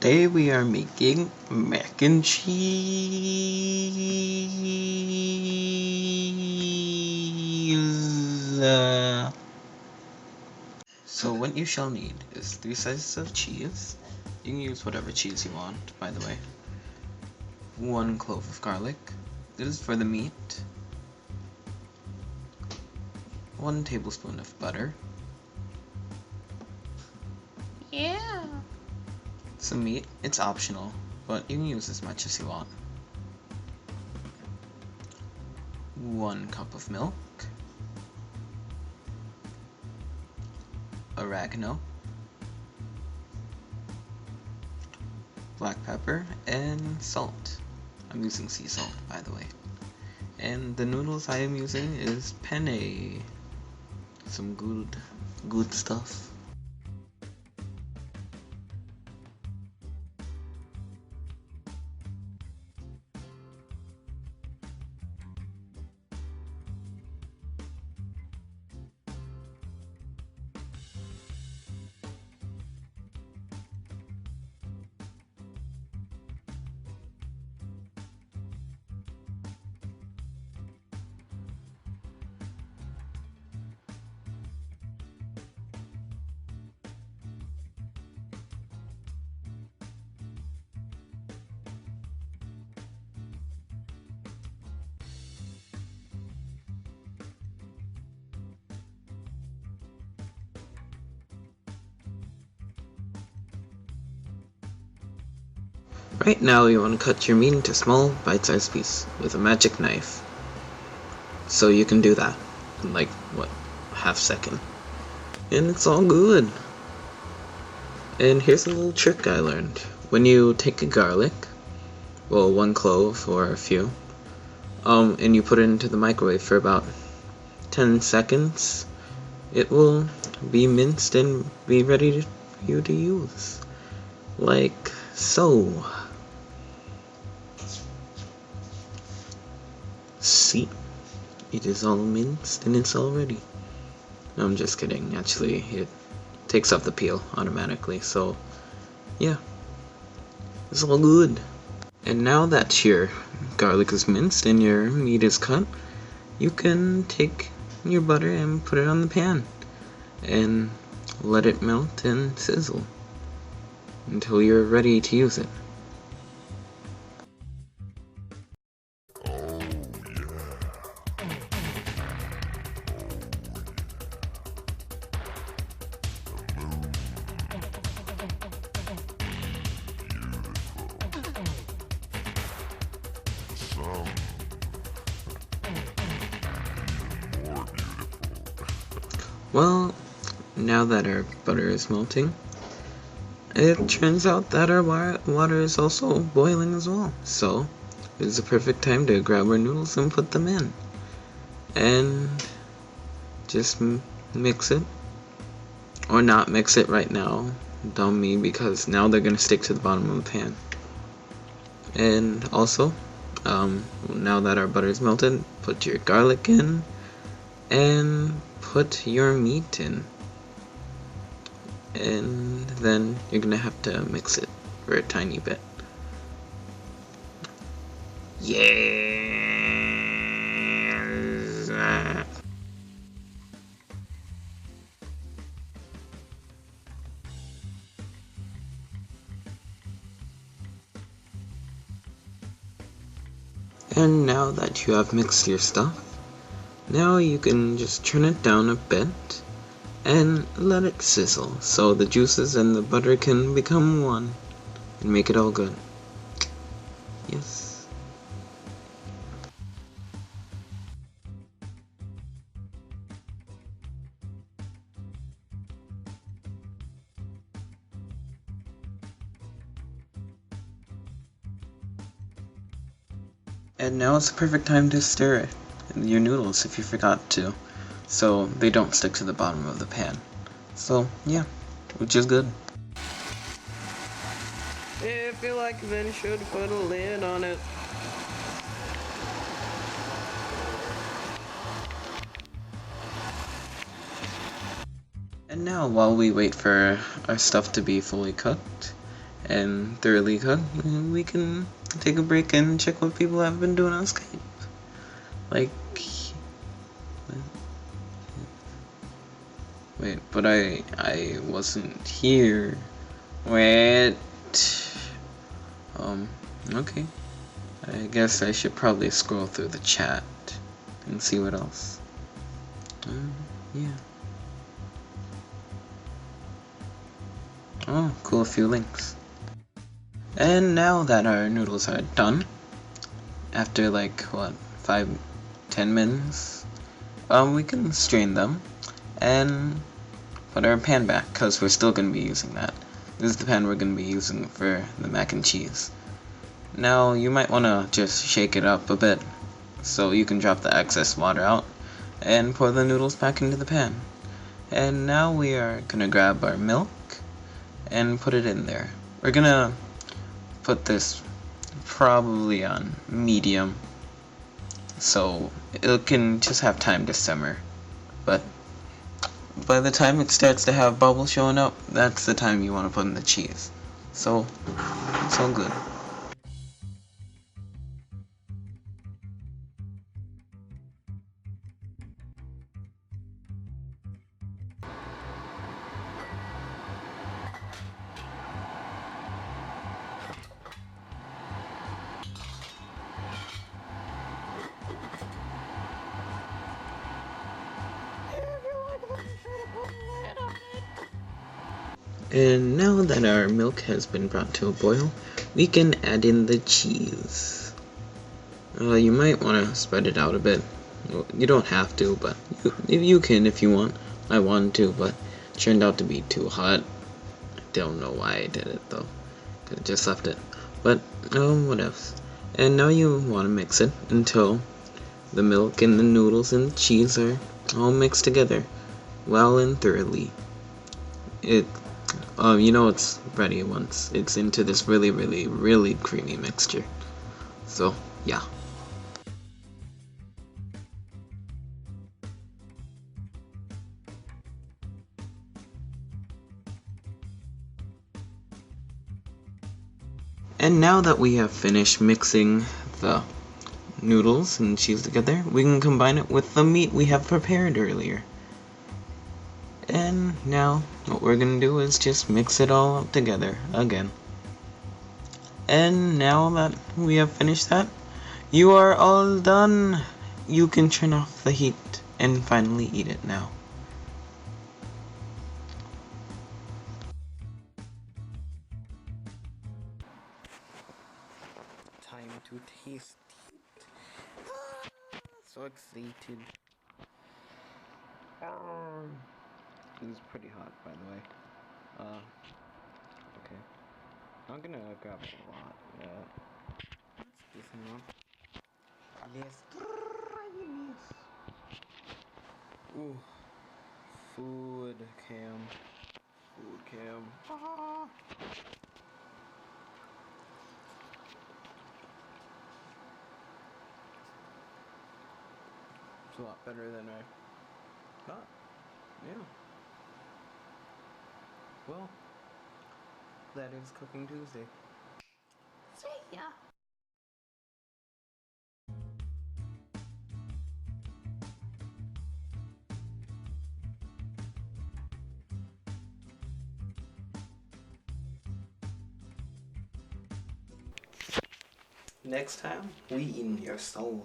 Today we are making mac and cheese. So what you shall need is 3 slices of cheese. You can use whatever cheese you want, by the way. 1 clove of garlic. This is for the meat. 1 tablespoon of butter. Yeah. Some meat, it's optional, but you can use as much as you want. 1 cup of milk. Oregano. Black pepper and salt. I'm using sea salt, by the way. And the noodles I am using is penne. Some good stuff. Right now you want to cut your meat into small bite-sized pieces with a magic knife. So you can do that in like, what, half second. And it's all good. And here's a little trick I learned. When you take a garlic, well, 1 clove or a few, and you put it into the microwave for about 10 seconds, it will be minced and be ready for you to use. Like so. See, it is all minced and it's all ready. No, I'm just kidding. Actually, it takes off the peel automatically, so yeah, it's all good. And now that your garlic is minced and your meat is cut, you can take your butter and put it on the pan and let it melt and sizzle until you're ready to use it. Well, now that our butter is melting, it turns out that our water is also boiling as well. So, it is a perfect time to grab our noodles and put them in. And just mix it. Or not mix it right now. Dumb me, because now they're going to stick to the bottom of the pan. And also, now that our butter is melted, put your garlic in. And put your meat in. And then you're gonna have to mix it for a tiny bit. Yes. And now that you have mixed your stuff, now you can just turn it down a bit and let it sizzle so the juices and the butter can become one and make it all good. Yes. And now it's the perfect time to stir it. Your noodles if you forgot to, so they don't stick to the bottom of the pan. So yeah, which is good. If you like, then you should put a lid on it. And now, while we wait for our stuff to be fully cooked, and thoroughly cooked, we can take a break and check what people have been doing on Skype. Like, wait, but I wasn't here. Wait. Okay. I guess I should probably scroll through the chat and see what else. Yeah. Oh, cool, a few links. And now that our noodles are done, after like, what, 5-10 minutes, we can strain them and put our pan back, because we're still going to be using that. This is the pan we're going to be using for the mac and cheese. Now, you might want to just shake it up a bit, so you can drop the excess water out, and pour the noodles back into the pan. And now we are going to grab our milk, and put it in there. We're going to put this probably on medium, so it can just have time to simmer. But by the time it starts to have bubbles showing up, that's the time you want to put in the cheese. So, it's all good. And now that our milk has been brought to a boil, we can add in the cheese. You might want to spread it out a bit. You don't have to, but you can if you want. I wanted to, but it turned out to be too hot. I don't know why I did it though. Could have just left it. But, what else? And now you want to mix it until the milk and the noodles and the cheese are all mixed together well and thoroughly. It's ready once it's into this really, really, really creamy mixture. So, yeah. And now that we have finished mixing the noodles and cheese together, we can combine it with the meat we have prepared earlier. And now, what we're gonna do is just mix it all up together again. And now that we have finished that, you are all done! You can turn off the heat and finally eat it now. Time to taste it. So excited. This is pretty hot, by the way. Okay. I'm gonna grab a lot. Yeah. That's decent enough. Let's try this. Ooh. Food cam. Food cam. Ah. It's a lot better than I thought. Yeah. Well, that is Cooking Tuesday. See ya. Next time, we eat your soul.